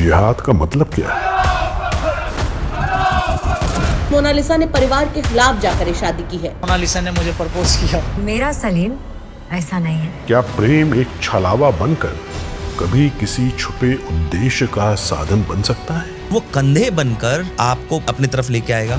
जिहाद का मतलब क्या है? मोनालिसा ने परिवार के खिलाफ जाकर शादी की है। मोनालिसा ने मुझे प्रपोज किया। मेरा सलीम ऐसा नहीं है। क्या प्रेम एक छलावा बनकर कभी किसी छुपे उद्देश्य का साधन बन सकता है? वो कंधे बनकर आपको अपनी तरफ लेके आएगा।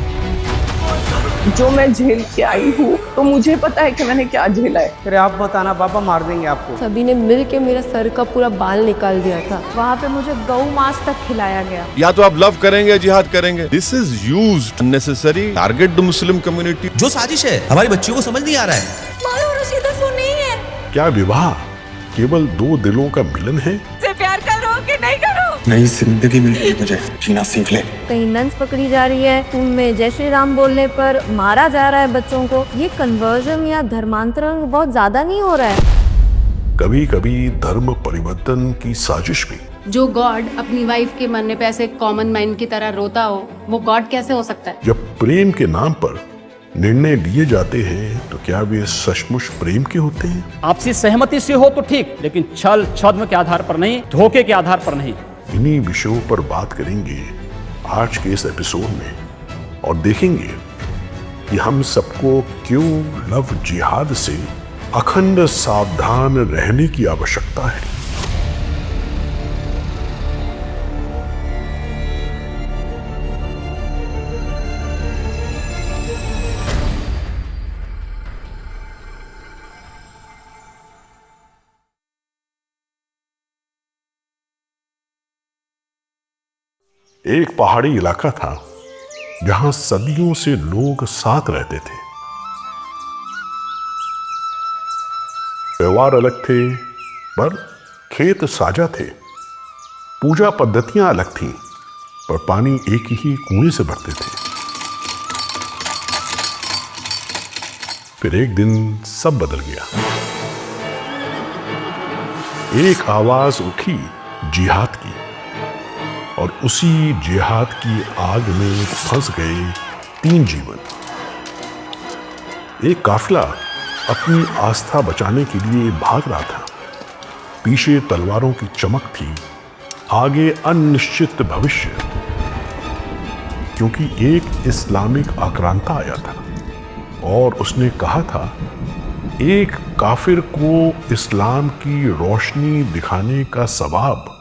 जो मैं झेल के आई हूँ तो मुझे पता है कि मैंने क्या झेला है। फिर आप बताना, पापा मार देंगे आपको। सभी ने मिल के मेरा सर का पूरा बाल निकाल दिया था। वहाँ पे मुझे गौ मांस तक खिलाया गया। या तो आप लव करेंगे या जिहाद करेंगे। This is used unnecessary target the Muslim community. जो साजिश है हमारी बच्चियों को समझ नहीं आ रहा है। नहीं है। क्या विवाह केवल दो दिलों का मिलन है? से प्यार करो कि नहीं करो। नई जिंदगी मिल रही है मुझे, जीना सीख ले। कहीं नंस पकड़ी जा रही है, उनमें जय श्री राम बोलने पर मारा जा रहा है बच्चों को। ये कन्वर्जन या धर्मांतरण बहुत ज्यादा नहीं हो रहा है? कभी कभी धर्म परिवर्तन की साजिश भी। जो गॉड अपनी वाइफ के मरने पे ऐसे कॉमन मैन की तरह रोता हो, वो गॉड कैसे हो सकता है? जब प्रेम के नाम पर निर्णय लिए जाते हैं तो क्या वे सचमुच प्रेम के होते हैं? आपसी सहमति से हो तो ठीक, लेकिन छल छद्म के आधार पर नहीं, धोखे के आधार पर नहीं। इन्हीं विषयों पर बात करेंगे आज के इस एपिसोड में और देखेंगे कि हम सबको क्यों लव जिहाद से अखंड सावधान रहने की आवश्यकता है। एक पहाड़ी इलाका था जहां सदियों से लोग साथ रहते थे। व्यवहार अलग थे पर खेत साझा थे। पूजा पद्धतियां अलग थीं पर पानी एक ही कुएं से भरते थे। फिर एक दिन सब बदल गया। एक आवाज उठी जिहाद की और उसी जिहाद की आग में फंस गए 3 जीवन। एक काफिला अपनी आस्था बचाने के लिए भाग रहा था। पीछे तलवारों की चमक थी, आगे अनिश्चित भविष्य, क्योंकि एक इस्लामिक आक्रांता आया था और उसने कहा था एक काफिर को इस्लाम की रोशनी दिखाने का सवाब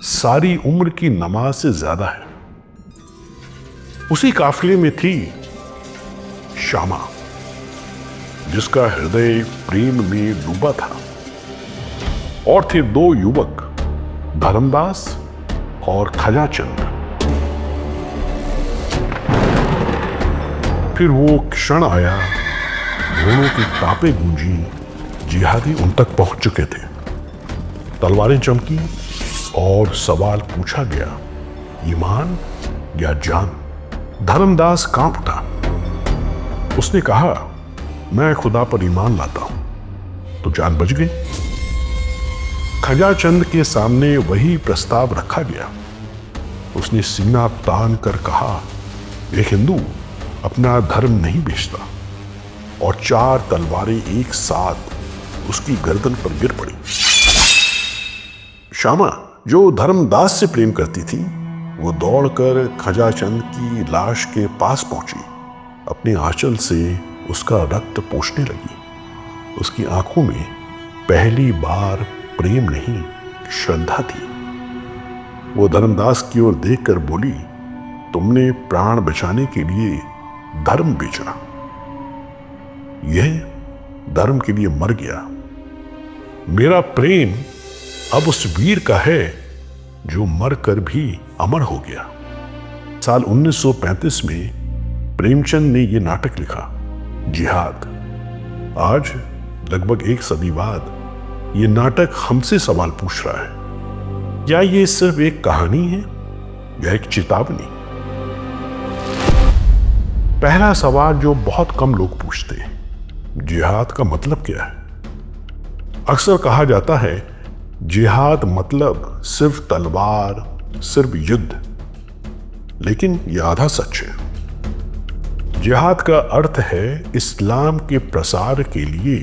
सारी उम्र की नमाज से ज्यादा है। उसी काफिले में थी शामा, जिसका हृदय प्रेम में डूबा था, और थे 2 युवक, धर्मदास और खजाचंद। फिर वो क्षण आया, घोड़ों की तापें गूंजी, जिहादी उन तक पहुंच चुके थे। तलवारें चमकी और सवाल पूछा गया, ईमान या जान? धर्मदास कांप उठा। उसने कहा, मैं खुदा पर ईमान लाता हूं। तो जान बच गई। खजाचंद के सामने वही प्रस्ताव रखा गया। उसने सीना तान कर कहा, एक हिंदू अपना धर्म नहीं बेचता। और 4 तलवारें एक साथ उसकी गर्दन पर गिर पड़ी। शामा जो धर्मदास से प्रेम करती थी, वो दौड़कर खजाचंद की लाश के पास पहुंची। अपने आंचल से उसका रक्त पोंछने लगी। उसकी आंखों में पहली बार प्रेम नहीं, श्रद्धा थी। वो धर्मदास की ओर देखकर बोली, तुमने प्राण बचाने के लिए धर्म बेचा। यह धर्म के लिए मर गया। मेरा प्रेम अब उस वीर का है जो मरकर भी अमर हो गया। साल 1935 में प्रेमचंद ने यह नाटक लिखा, जिहाद। आज लगभग 1 सदी बाद यह नाटक हमसे सवाल पूछ रहा है, क्या यह सिर्फ एक कहानी है या एक चेतावनी? पहला सवाल जो बहुत कम लोग पूछते हैं, जिहाद का मतलब क्या है? अक्सर कहा जाता है जिहाद मतलब सिर्फ तलवार, सिर्फ युद्ध, लेकिन यह आधा सच है। जिहाद का अर्थ है इस्लाम के प्रसार के लिए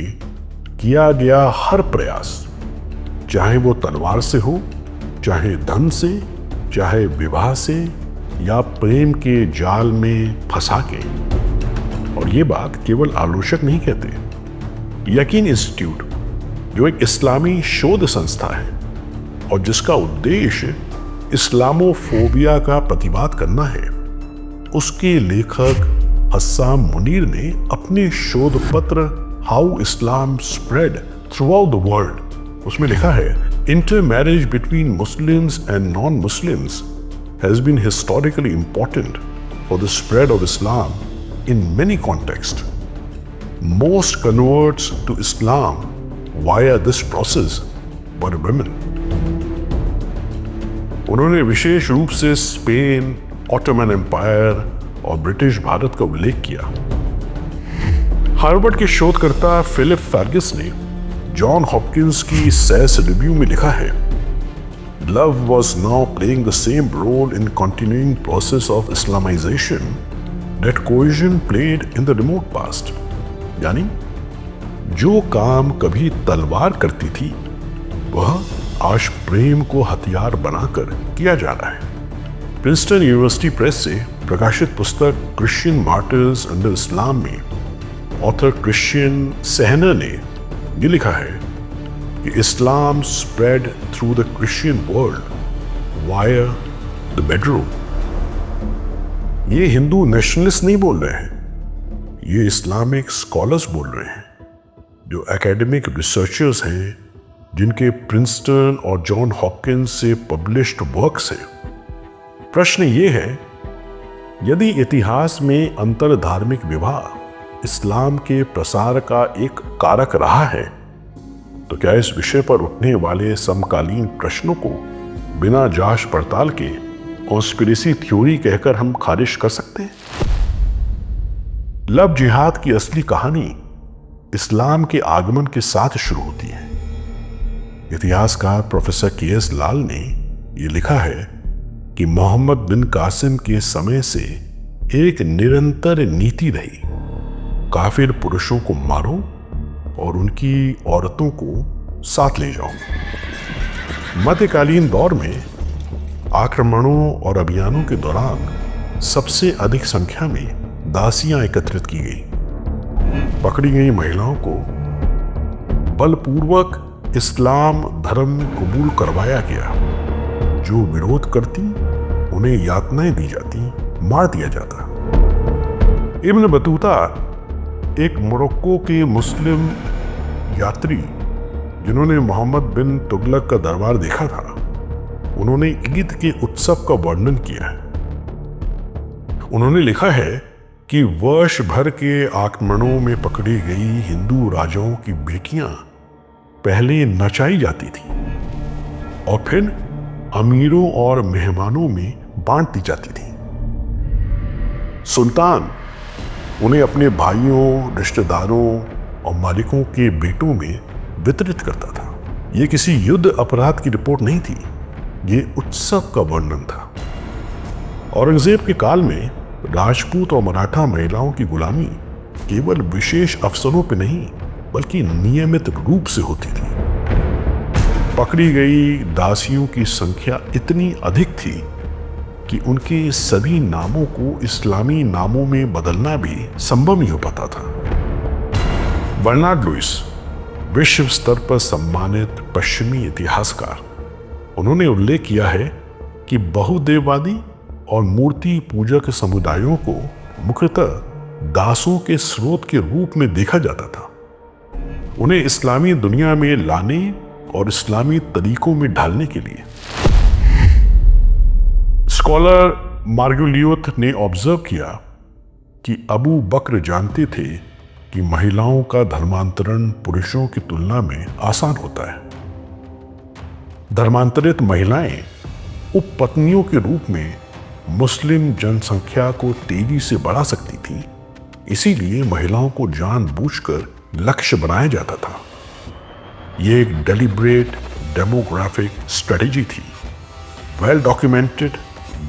किया गया हर प्रयास, चाहे वो तलवार से हो, चाहे धन से चाहे विवाह से या प्रेम के जाल में फंसा के। और ये बात केवल आलोचक नहीं कहते। यकीन इंस्टीट्यूट, जो एक इस्लामी शोध संस्था है और जिसका उद्देश्य इस्लामोफोबिया का प्रतिवाद करना है, उसके लेखक हस्साम मुनीर ने अपने शोध पत्र how Islam spread throughout the world, उसमें लिखा है, intermarriage between Muslims and non Muslims has been historically important for the spread of Islam in many contexts. Most converts to Islam via this process were women. उन्होंने विशेष रूप से Spain, Ottoman empire और British Bharat का उल्लेख किया। Harvard के शोधकर्ता Philip फर्गिस ने जॉन हॉपकिंस की सेस रिव्यू में लिखा है, Love was now playing the same role in continuing process of Islamization that coercion played in the remote past. यानी जो काम कभी तलवार करती थी वह आज प्रेम को हथियार बनाकर किया जा रहा है। प्रिंसटन यूनिवर्सिटी प्रेस से प्रकाशित पुस्तक क्रिश्चियन मार्टर्स अंडर इस्लाम में ऑथर क्रिश्चियन सेहनर ने ये लिखा है कि Islam spread through the Christian world via the bedroom. ये हिंदू नेशनलिस्ट नहीं बोल रहे हैं, ये इस्लामिक स्कॉलर्स बोल रहे हैं, जो एकेडमिक रिसर्चर्स हैं, जिनके प्रिंसटन और जॉन हॉपकिंस से पब्लिश्ड वर्क्स हैं। प्रश्न ये है, यदि इतिहास में अंतर धार्मिक विवाह इस्लाम के प्रसार का एक कारक रहा है, तो क्या इस विषय पर उठने वाले समकालीन प्रश्नों को बिना जांच पड़ताल के कॉन्स्पिरेसी थ्योरी कहकर हम खारिज कर सकते हैं? लव जिहाद की असली कहानी इस्लाम के आगमन के साथ शुरू होती है। इतिहासकार प्रोफेसर के.एस. लाल ने यह लिखा है कि मोहम्मद बिन कासिम के समय से एक निरंतर नीति रही, काफिर पुरुषों को मारो और उनकी औरतों को साथ ले जाओ। मध्यकालीन दौर में आक्रमणों और अभियानों के दौरान सबसे अधिक संख्या में दासियां एकत्रित की गई। पकड़ी गई महिलाओं को बलपूर्वक इस्लाम धर्म कबूल करवाया गया। जो विरोध करती उन्हें यातनाएं दी जाती, मार दिया जाता। इब्न बतूता, एक मोरक्को के मुस्लिम यात्री जिन्होंने मोहम्मद बिन तुगलक का दरबार देखा था, उन्होंने ईद के उत्सव का वर्णन किया है। उन्होंने लिखा है कि वर्ष भर के आक्रमणों में पकड़ी गई हिंदू राजाओं की बेटियां पहले नचाई जाती थी और फिर अमीरों और मेहमानों में बांट दी जाती थी। सुल्तान उन्हें अपने भाइयों, रिश्तेदारों और मालिकों के बेटों में वितरित करता था। यह किसी युद्ध अपराध की रिपोर्ट नहीं थी, ये उत्सव का वर्णन था। औरंगजेब के काल में राजपूत और मराठा महिलाओं की गुलामी केवल विशेष अवसरों पर नहीं बल्कि नियमित रूप से होती थी। पकड़ी गई दासियों की संख्या इतनी अधिक थी कि उनके सभी नामों को इस्लामी नामों में बदलना भी संभव नहीं हो पाता था। बर्नार्ड लुइस, विश्व स्तर पर सम्मानित पश्चिमी इतिहासकार, उन्होंने उल्लेख किया है कि बहुदेववादी और मूर्ति पूजक समुदायों को मुख्यतः दासों के स्रोत के रूप में देखा जाता था। उन्हें इस्लामी दुनिया में लाने और इस्लामी तरीकों में ढालने के लिए। स्कॉलर मार्गुलियोथ ने ऑब्जर्व किया कि अबू बकर जानते थे कि महिलाओं का धर्मांतरण पुरुषों की तुलना में आसान होता है। धर्मांतरित महिलाएं उपपत्नियों के रूप में मुस्लिम जनसंख्या को तेजी से बढ़ा सकती थी, इसीलिए महिलाओं को जानबूझकर लक्ष्य बनाया जाता था। यह एक डेलिब्रेट डेमोग्राफिक स्ट्रेटेजी थी, well documented,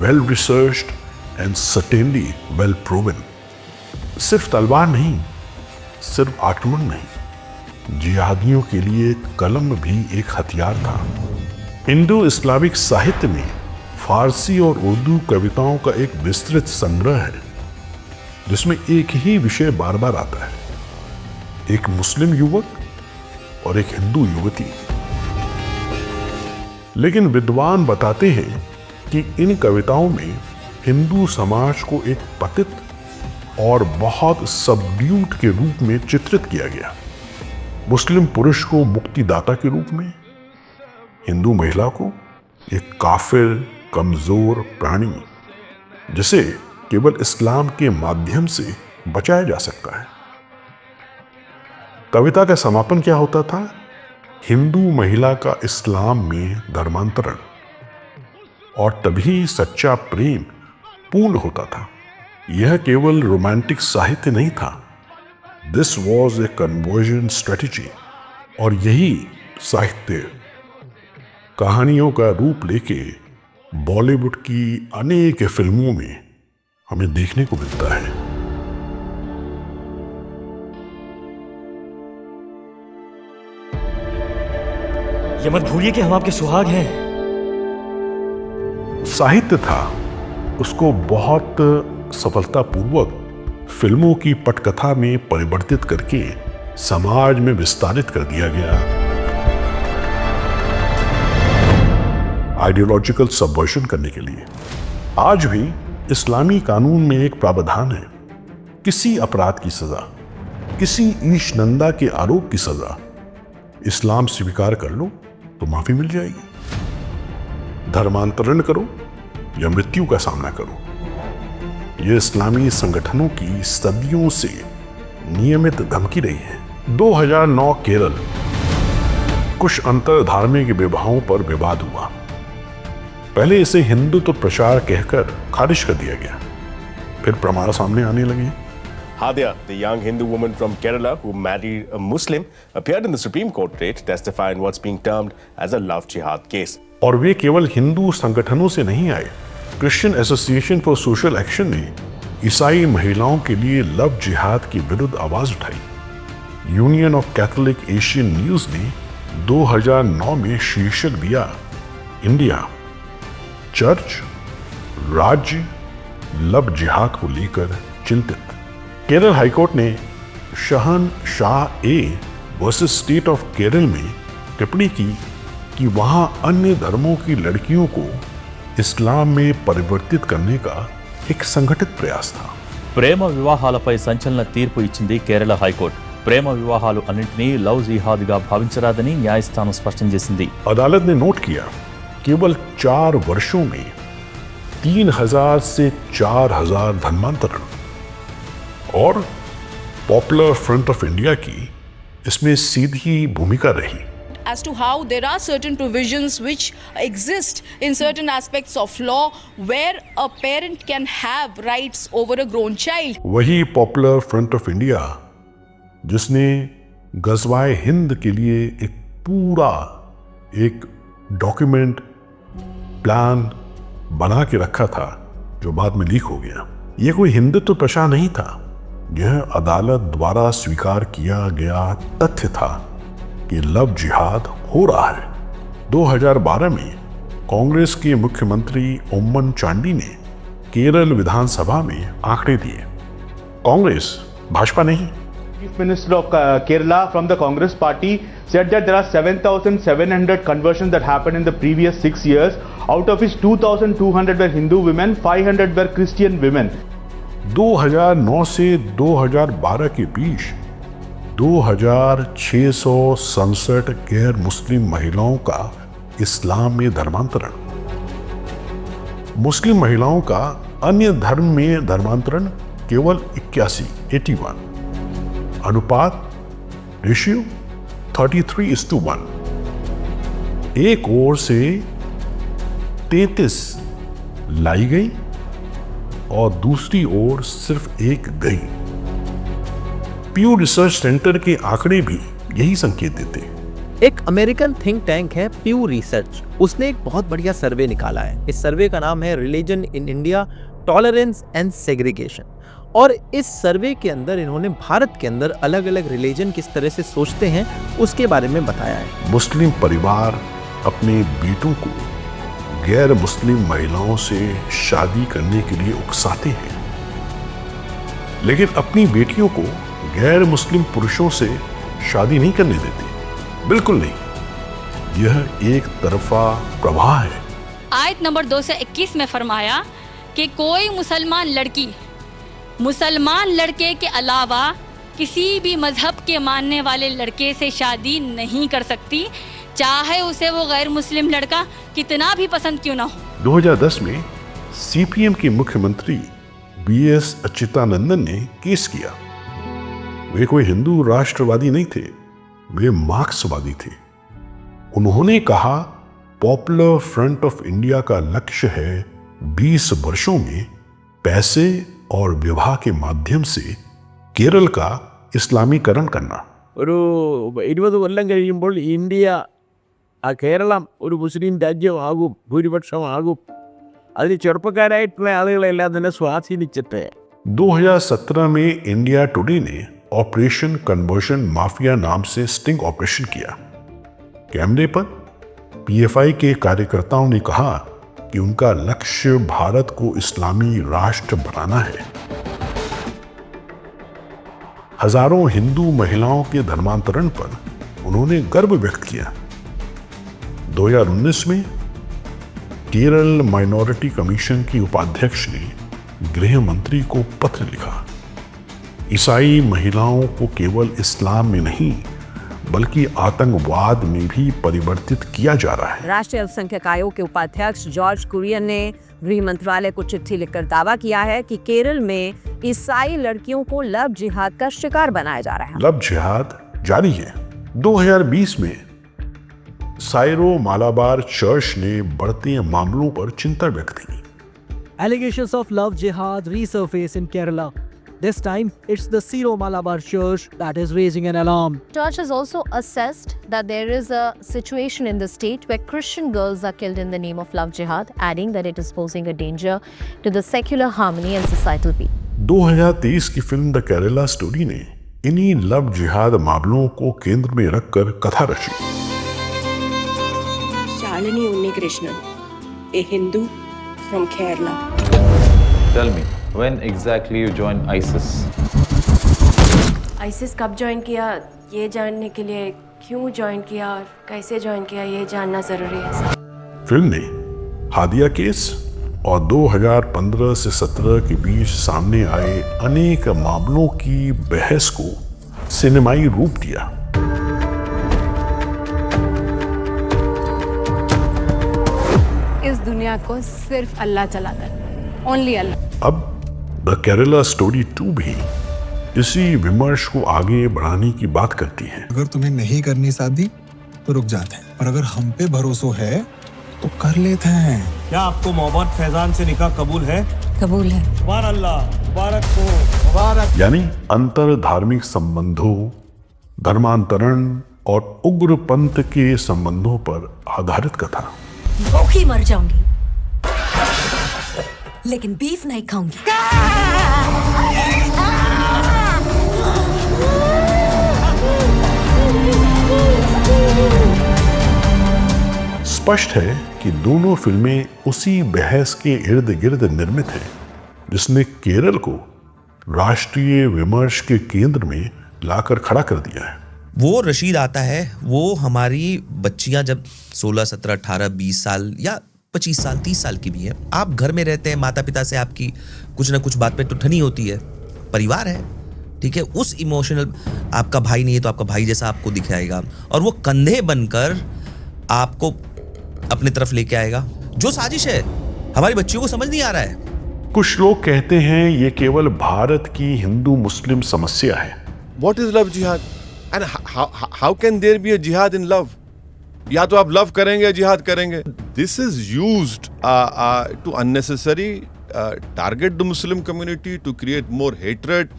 well researched and certainly well proven. सिर्फ तलवार नहीं, सिर्फ आक्रमण नहीं, जिहादियों के लिए कलम भी एक हथियार था। इंडो इस्लामिक साहित्य में फारसी और उर्दू कविताओं का एक विस्तृत संग्रह है जिसमें एक ही विषय बार बार आता है, एक मुस्लिम युवक और एक हिंदू युवती। लेकिन विद्वान बताते हैं कि इन कविताओं में हिंदू समाज को एक पतित और बहुत सबड्यूट के रूप में चित्रित किया गया, मुस्लिम पुरुष को मुक्तिदाता के रूप में, हिंदू महिला को एक काफिर कमजोर प्राणी जिसे केवल इस्लाम के माध्यम से बचाया जा सकता है। कविता का समापन क्या होता था? हिंदू महिला का इस्लाम में धर्मांतरण, और तभी सच्चा प्रेम पूर्ण होता था। यह केवल रोमांटिक साहित्य नहीं था, this was a conversion strategy. और यही साहित्य कहानियों का रूप लेके बॉलीवुड की अनेक फिल्मों में हमें देखने को मिलता है। ये मत भूलिए कि हम आपके सुहाग हैं। साहित्य था, उसको बहुत सफलतापूर्वक फिल्मों की पटकथा में परिवर्तित करके समाज में विस्तारित कर दिया गया। आइडियोलॉजिकल सबवर्जन करने के लिए आज भी इस्लामी कानून में एक प्रावधान है, किसी अपराध की सजा, किसी ईश नंदा के आरोप की सजा इस्लाम स्वीकार कर लो तो माफी मिल जाएगी, धर्मांतरण करो या मृत्यु का सामना करो। यह इस्लामी संगठनों की सदियों से नियमित धमकी रही है। 2009 केरल, कुछ अंतर धार्मिक विवाहों पर विवाद हुआ। पहले इसे हिंदुत्व प्रचार कहकर खारिज कर दिया गया, फिर प्रमाण सामने आने लगे। Hadia, the young Hindu woman from Kerala who married a Muslim, appeared in the Supreme Court today to testify in what's being termed as a love jihad case. और वे केवल हिंदू संगठनों से नहीं आए। Christian association for social action ने ईसाई महिलाओं के लिए लव जिहाद के विरुद्ध आवाज उठाई। Union of Catholic Asian news ने 2009 में शीर्षक दिया, इंडिया, चर्च, राज्य लव जिहाद को लेकर चिंतित। केरल हाईकोर्ट ने शहनशाह A versus state of Kerala में टिप्पणी की कि वहां अन्य धर्मों की लड़कियों को इस्लाम में परिवर्तित करने का एक संगठित प्रयास था। ప్రేమ వివాహాలపై సంచలన తీర్పు ఇచ్చింది కేరళ హైకోర్టు. ప్రేమ వివాహాలు అన్నింటినీ లవ్ జిహాద్గా భావించరాదని న్యాయస్థానం స్పష్టం చేసింది. अदालत ने नोट किया, केवल 4 वर्षों में 3000 से 4000 धर्मांतरण, और पॉपुलर फ्रंट ऑफ इंडिया की इसमें सीधी भूमिका रही। As to how there are certain provisions which exist in certain aspects of law where a parent can have rights over a grown child. वही पॉपुलर फ्रंट ऑफ इंडिया जिसने गज़वाए हिंद के लिए एक पूरा एक डॉक्यूमेंट प्लान बना के रखा था, जो बाद में लीक हो गया। यह कोई हिंदुत्व प्रचार नहीं था, यह अदालत द्वारा स्वीकार किया गया तथ्य था कि लव जिहाद हो रहा है। 2012 में कांग्रेस के मुख्यमंत्री ओम्मन चांडी ने केरल विधानसभा में आंकड़े दिए। कांग्रेस, भाजपा नहीं। Chief Minister of Kerala from the Congress party said that there are 7,700 conversions that happened in the previous 6 years, out of which 2,200 were Hindu women, 500 were Christian women. 2009 से 2012 के बीच 2667 गैर मुस्लिम महिलाओं का इस्लाम में धर्मांतरण, मुस्लिम महिलाओं का अन्य धर्म में धर्मांतरण केवल 81, अनुपात रेशियो 33:1। एक ओर से 33 लाई गई और दूसरी ओर सिर्फ एक गई। प्यू रिसर्च सेंटर के आंकड़े भी यही संकेत देते हैं। एक अमेरिकन थिंक टैंक है प्यू रिसर्च, उसने एक बहुत बढ़िया सर्वे निकाला है। इस सर्वे का नाम है religion in India, tolerance and segregation. और इस सर्वे के अंदर इन्होंने भारत के अंदर अलग अलग रिलीजन किस तरह से सोचते हैं उसके बारे में बताया है। मुस्लिम परिवार अपने बेटों को गैर मुस्लिम महिलाओं से शादी करने के लिए उकसाते हैं, लेकिन अपनी बेटियों को गैर मुस्लिम पुरुषों से शादी नहीं करने देते। बिल्कुल नहीं, यह एक तरफा प्रवाह है। आयत नंबर 2 से 21 में फरमाया कि कोई मुसलमान लड़की मुसलमान लड़के के अलावा किसी भी मजहब के मानने वाले लड़के से शादी नहीं कर सकती, चाहे उसे वो गैर मुस्लिम लड़का कितना भी पसंद क्यों ना हो। 2010 में सीपीएम के मुख्यमंत्री बीएस अच्युतानंदन ने केस किया। वे कोई हिंदू राष्ट्रवादी नहीं थे, वे मार्क्सवादी थे। उन्होंने कहा, पॉपुलर फ्रंट ऑफ इंडिया का लक्ष्य है 20 वर्षों में पैसे और विवाह के माध्यम से केरल का ഇസ്ലാമീകരണം करना। ഒരു 20 കൊല്ലം കഴിയുമ്പോൾ ഇന്ത്യ കേരളം ഒരു മുസ്ലിം രാജ്യമാകും, ഭൂരിപക്ഷമാകും. അതിന് ചെറുപ്പക്കാരായിട്ടുള്ള ആളുകളെല്ലാം തന്നെ സ്വാധീനിച്ചിട്ട് 2017 में इंडिया टुडे ने ऑपरेशन कन्वर्शन माफिया नाम से स्टिंग ऑपरेशन किया। कैमरे पर पीएफआई के कार्यकर्ताओं ने कहा कि उनका लक्ष्य भारत को इस्लामी राष्ट्र बनाना है। हजारों हिंदू महिलाओं के धर्मांतरण पर उन्होंने गर्व व्यक्त किया। 2019 में केरल माइनॉरिटी कमीशन की उपाध्यक्ष ने गृह मंत्री को पत्र लिखा। ईसाई महिलाओं को केवल इस्लाम में नहीं बल्कि आतंकवाद में भी परिवर्तित किया जा रहा है। राष्ट्रीय अल्पसंख्यक आयोग के उपाध्यक्ष जॉर्ज कुरियन ने गृह मंत्रालय को चिट्ठी लिखकर दावा किया है कि केरल में ईसाई लड़कियों को लव जिहाद का शिकार बनाया जा रहा है। लव जिहाद जारी है। 2020 में साइरो मालाबार चर्च ने बढ़ते मामलों पर चिंता व्यक्त की। Allegations of love jihad resurface in Kerala. This time, it's the Syro Malabar Church that is raising an alarm. Church has also assessed that there is a situation in the state where Christian girls are killed in the name of love jihad, adding that it is posing a danger to the secular harmony and societal peace. 2023 की film the Kerala story ने इन्हीं love जिहाद मामलों को केंद्र में रखकर कथा रची। Shalini Unnikrishnan, a Hindu from Kerala. Tell me, when exactly you joined ISIS? ISIS कब ज्वाइन किया, ये जानने के लिए क्यों ज्वाइन किया और कैसे ज्वाइन किया, ये जानना जरूरी है। फिल्म ने हादिया केस और 2015 से 17 के बीच सामने आए अनेक मामलों की बहस को सिनेमाई रूप दिया। इस दुनिया को सिर्फ अल्लाह चलाता है, ओनली अल्लाह। अब द केरला स्टोरी 2 भी इसी विमर्श को आगे बढ़ाने की बात करती है। अगर तुम्हें नहीं करनी शादी तो रुक जाते हैं, और अगर हम पे भरोसा है तो कर लेते हैं। क्या आपको मोहम्मद फैजान से निकाह कबूल है? कबूल है। सुभान अल्लाह, मुबारक हो, मुबारक। यानी अंतर धार्मिक संबंधों, धर्मांतरण और उग्रपंथ के संबंधों पर आधारित कथा। भूखी मर जाऊंगी लेकिन बीफ नहीं खाऊंगी। स्पष्ट है कि दोनों फिल्में उसी बहस के इर्द गिर्द निर्मित हैं, जिसने केरल को राष्ट्रीय विमर्श के केंद्र में लाकर खड़ा कर दिया है। वो रशीद आता है, वो हमारी बच्चियां जब 16, 17, 18, 20 साल या 25 साल 30 साल की भी है, आप घर में रहते हैं, माता पिता से आपकी कुछ ना कुछ बात पे तो ठनी होती है, परिवार है, ठीक है, उस इमोशनल, आपका भाई नहीं है तो आपका भाई जैसा आपको दिखाएगा और वो कंधे बनकर आपको अपनी तरफ लेके आएगा। जो साजिश है हमारी बच्चियों को समझ नहीं आ रहा है। कुछ लोग कहते हैं ये केवल भारत की हिंदू मुस्लिम समस्या है। What is love jihad? And how can there be a jihad in love? या तो आप लव करेंगे, जिहाद करेंगे। This is used to unnecessary target the Muslim community, to create more hatred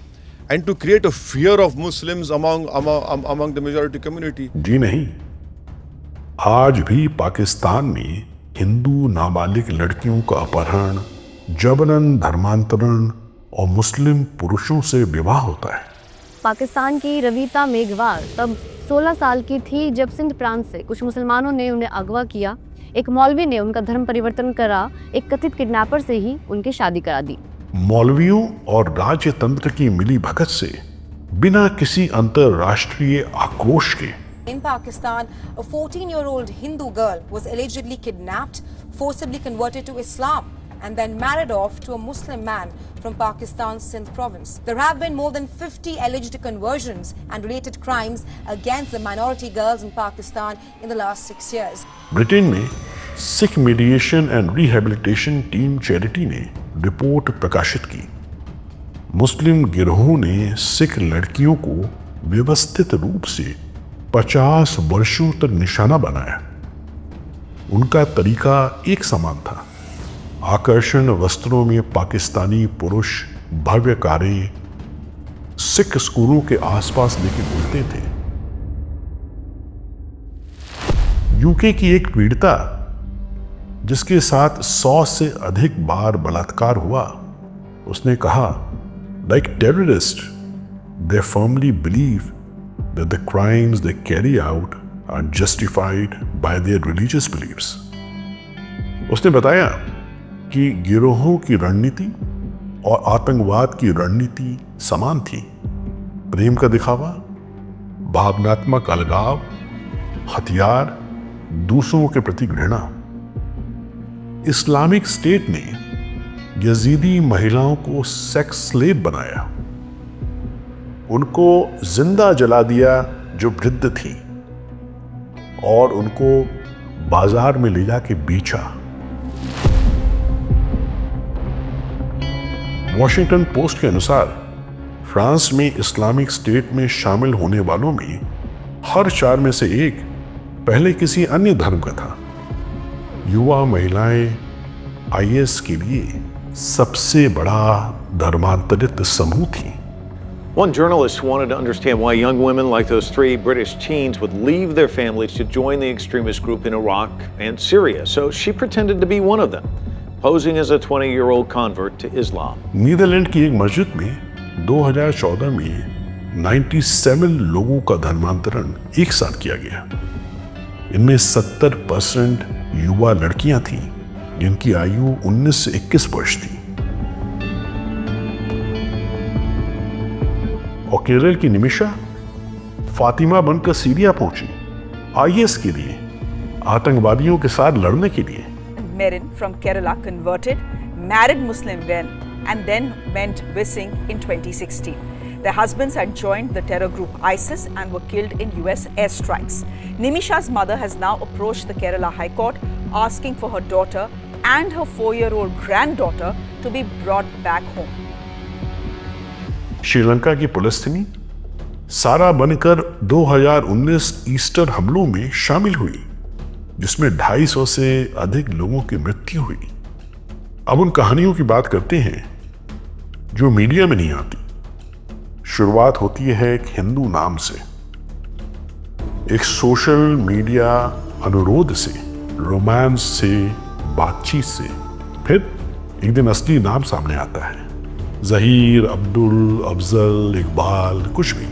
and to create a fear of Muslims among the majority community. जी नहीं, आज भी पाकिस्तान में हिंदू नाबालिग लड़कियों का अपहरण, जबरन धर्मांतरण और मुस्लिम पुरुषों से विवाह होता है। पाकिस्तान की रवीता मेघवाल तब 16 साल की थी जब सिंध प्रांत से कुछ मुसलमानों ने उन्हें अगवा किया एक मौलवी ने उनका धर्म परिवर्तन करा, एक कथित किडनैपर से ही उनकी शादी करा दी। मौलवियों और राजतंत्र की मिली भगत से बिना किसी अंतरराष्ट्रीय आक्रोश के In Pakistan, a 14-year-old Hindu girl was allegedly kidnapped, forcibly converted to Islam, and then married off to a Muslim man from Pakistan's Sindh province. There have been more than 50 alleged conversions and related crimes against the minority girls in Pakistan in the last 6 years. Britain में Sikh mediation and rehabilitation team charity ने report प्रकाशित की। मुस्लिम गिरोहों ने सिख लड़कियों को व्यवस्थित रूप से 50 वर्षों तक निशाना बनाया। उनका तरीका एक समान था, आकर्षण वस्त्रों में पाकिस्तानी पुरुष भव्य कारें सिख स्कूलों के आसपास लेके घूमते थे। यूके की एक पीड़िता जिसके साथ 100 से अधिक बार बलात्कार हुआ, उसने कहा, like terrorists, they firmly believe that the crimes they carry out are justified by their religious beliefs. उसने बताया कि गिरोहों की रणनीति और आतंकवाद की रणनीति समान थी। प्रेम का दिखावा, भावनात्मक अलगाव, हथियार, दूसरों के प्रति घृणा। इस्लामिक स्टेट ने यजीदी महिलाओं को सेक्स स्लेव बनाया, उनको जिंदा जला दिया जो वृद्ध थी, और उनको बाजार में ले जाके बेचा। वॉशिंगटन पोस्ट के अनुसार फ्रांस में इस्लामिक स्टेट में शामिल होने वालों में हर 4 में से एक पहले किसी अन्य धर्म का था। युवा महिलाएं आईएस के लिए सबसे बड़ा धर्मांतरित समूह थी। One journalist wanted to understand why young women like those 3 British teens would leave their families to join the extremist group in Iraq and Syria. So she pretended to be one of them, posing as a 20-year-old convert to Islam. Netherland की एक मस्जिद में 2014 में 97 लोगों का धर्मांतरण एक साथ किया गया। इनमें 70% युवा लड़कियां थीं, जिनकी आयु 19 से 21 वर्ष थी। और केरल की निमिषा फातिमा बनकर सीरिया पहुंची आईएस के लिए, आतंकवादियों के साथ लड़ने के लिए। Merin from Kerala converted, married Muslim men, and then went missing in 2016. Their husbands had joined the terror group ISIS and were killed in US airstrikes. Nimisha's mother has now approached the Kerala High Court asking for her daughter and her 4-year-old granddaughter to be brought back home. Sri Lanka की police सारा बनकर 2019 Easter हमलों में शामिल हुई, जिसमें 250 से अधिक लोगों की मृत्यु हुई। अब उन कहानियों की बात करते हैं जो मीडिया में नहीं आती। शुरुआत होती है एक हिंदू नाम से, एक सोशल मीडिया अनुरोध से, रोमांस से, बातचीत से, फिर एक दिन असली नाम सामने आता है, जहीर, अब्दुल, अफजल, इकबाल, कुछ भी।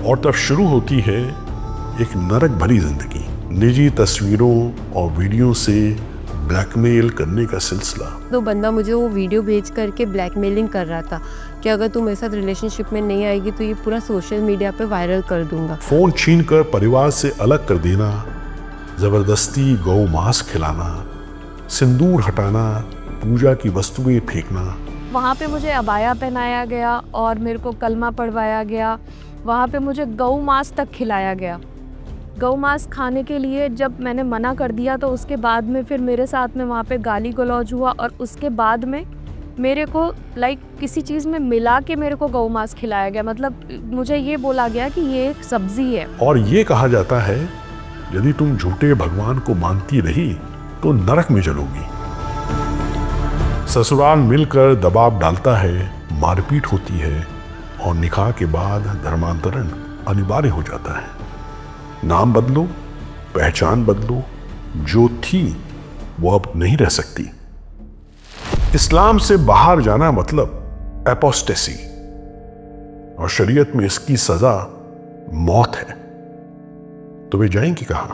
और तब शुरू होती है एक नरक भरी जिंदगी, निजी तस्वीरों और वीडियो से ब्लैकमेल करने का सिलसिला। तो बंदा मुझे वो वीडियो भेज करके ब्लैकमेलिंग कर रहा था कि अगर तू मेरे साथ रिलेशनशिप में नहीं आएगी तो ये पूरा सोशल मीडिया पे वायरल कर दूंगा। फोन छीनकर परिवार से अलग कर देना, जबरदस्ती गौ मांस खिलाना, सिंदूर हटाना, पूजा की वस्तुएं फेंकना। वहाँ पे मुझे अबाया पहनाया गया और मेरे को कलमा पढ़वाया गया। वहाँ पे मुझे गौ मांस तक खिलाया गया। गौ मांस खाने के लिए जब मैंने मना कर दिया तो उसके बाद में फिर मेरे साथ में वहाँ पे गाली गलौज हुआ, और उसके बाद में मेरे को किसी चीज़ में मिला के मेरे को गौ मांस खिलाया गया। मतलब मुझे ये बोला गया कि ये एक सब्जी है। और ये कहा जाता है यदि तुम झूठे भगवान को मानती रही तो नरक में जलोगी। ससुराल मिलकर दबाव डालता है, मारपीट होती है, और निकाह के बाद धर्मांतरण अनिवार्य हो जाता है। नाम बदलो, पहचान बदलो, जो थी वो अब नहीं रह सकती। इस्लाम से बाहर जाना मतलब एपोस्टेसी, और शरीयत में इसकी सजा मौत है। तो वे जाएंगी कहां?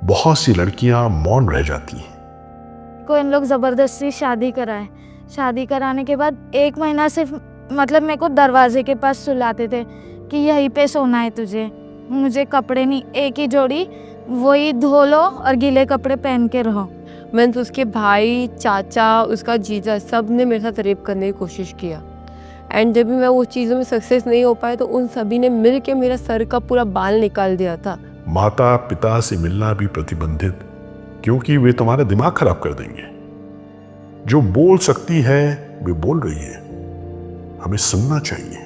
बहुत सी लड़कियां मौन रह जाती हैं। को इन लोग ज़बरदस्ती शादी कराए। शादी कराने के बाद 1 महीना सिर्फ मतलब मेरे को दरवाजे के पास सुलाते थे कि यहीं पे सोना है तुझे। मुझे कपड़े नहीं, एक ही जोड़ी वही धो लो और गीले कपड़े पहन के रहो। मैंने तो उसके भाई, चाचा, उसका जीजा सब ने मेरे साथ रेप करने की कोशिश किया। एंड जब भी मैं उस चीज़ों में सक्सेस नहीं हो पाया तो उन सभी ने मिल के मेरा सर का पूरा बाल निकाल दिया था। माता पिता से मिलना भी प्रतिबंधित, क्योंकि वे तुम्हारा दिमाग खराब कर देंगे। जो बोल सकती है वे बोल रही है, हमें सुनना चाहिए।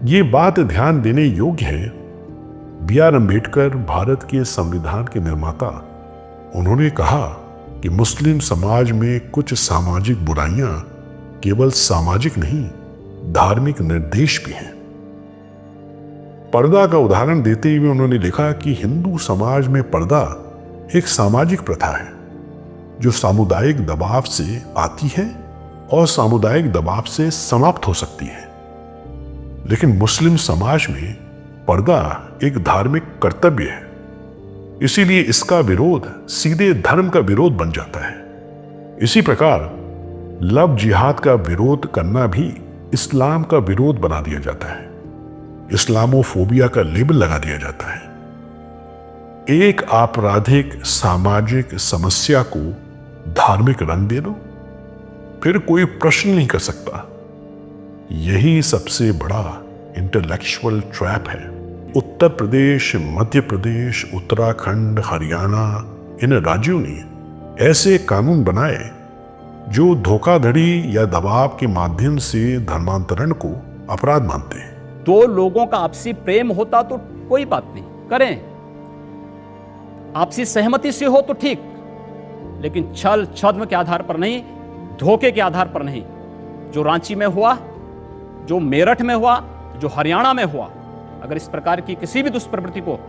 ये बात ध्यान देने योग्य है। B.R. अम्बेडकर भारत के संविधान के निर्माता, उन्होंने कहा कि मुस्लिम समाज में कुछ सामाजिक बुराइयां केवल सामाजिक नहीं, धार्मिक निर्देश भी हैं। पर्दा का उदाहरण देते हुए उन्होंने लिखा कि हिंदू समाज में पर्दा एक सामाजिक प्रथा है जो सामुदायिक दबाव से आती है और सामुदायिक दबाव से समाप्त हो सकती है। लेकिन मुस्लिम समाज में पर्दा एक धार्मिक कर्तव्य है, इसीलिए इसका विरोध सीधे धर्म का विरोध बन जाता है। इसी प्रकार लव जिहाद का विरोध करना भी इस्लाम का विरोध बना दिया जाता है, इस्लामोफोबिया का लेबल लगा दिया जाता है। एक आपराधिक सामाजिक समस्या को धार्मिक रंग दे दो, फिर कोई प्रश्न नहीं कर सकता। यही सबसे बड़ा इंटेलेक्चुअल ट्रैप है। उत्तर प्रदेश, मध्य प्रदेश, उत्तराखंड, हरियाणा, इन राज्यों ने ऐसे कानून बनाए जो धोखाधड़ी या दबाव के माध्यम से धर्मांतरण को अपराध मानते हैं। 2 लोगों का आपसी प्रेम होता तो कोई बात नहीं, करें, आपसी सहमति से हो तो ठीक, लेकिन छल छद्म के आधार पर नहीं, धोखे के आधार पर नहीं। जो रांची में हुआ, जो मेरठ में हुआ, जो हरियाणा में हुआ, अगर इस प्रकार की किसी भी दुष्प्रवृत्ति को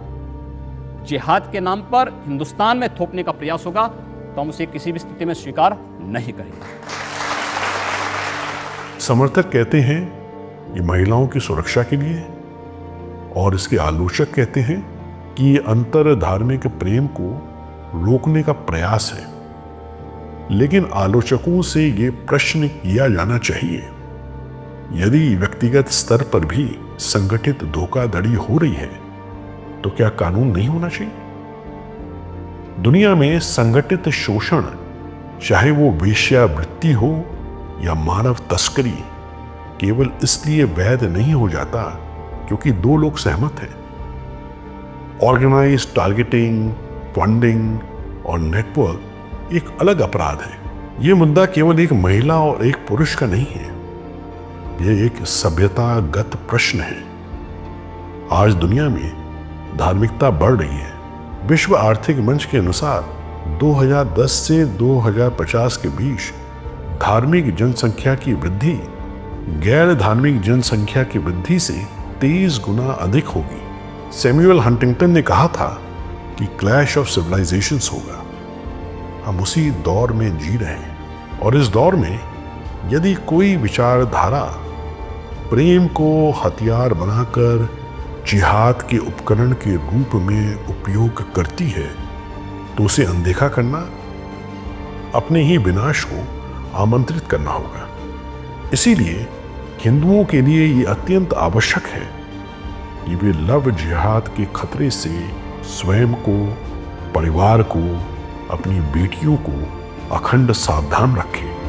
जिहाद के नाम पर हिंदुस्तान में थोपने का प्रयास होगा तो हम उसे किसी भी स्थिति में स्वीकार नहीं करेंगे। समर्थक कहते हैं ये महिलाओं की सुरक्षा के लिए, और इसके आलोचक कहते हैं कि ये अंतर धार्मिक प्रेम को रोकने का प्रयास है। लेकिन आलोचकों से ये प्रश्न किया जाना चाहिए, यदि व्यक्तिगत स्तर पर भी संगठित धोखाधड़ी हो रही है तो क्या कानून नहीं होना चाहिए? दुनिया में संगठित शोषण, चाहे वो वेश्यावृत्ति हो या मानव तस्करी, केवल इसलिए वैध नहीं हो जाता क्योंकि 2 लोग सहमत हैं। ऑर्गेनाइज्ड टारगेटिंग, फंडिंग और नेटवर्क एक अलग अपराध है। यह मुद्दा केवल एक महिला और एक पुरुष का नहीं है, यह एक सभ्यतागत प्रश्न है। आज दुनिया में धार्मिकता बढ़ रही है। विश्व आर्थिक मंच के अनुसार 2010 से 2050 के बीच धार्मिक जनसंख्या की वृद्धि गैर धार्मिक जनसंख्या की वृद्धि से 23 गुना अधिक होगी। सैमुअल हंटिंगटन ने कहा था कि क्लैश ऑफ सिविलाइजेशंस होगा। हम उसी दौर में जी रहे हैं, और इस दौर में यदि कोई विचारधारा प्रेम को हथियार बनाकर जिहाद के उपकरण के रूप में उपयोग करती है तो उसे अनदेखा करना अपने ही विनाश को आमंत्रित करना होगा। इसीलिए हिंदुओं के लिए ये अत्यंत आवश्यक है कि वे लव जिहाद के खतरे से स्वयं को, परिवार को, अपनी बेटियों को अखंड सावधान रखें।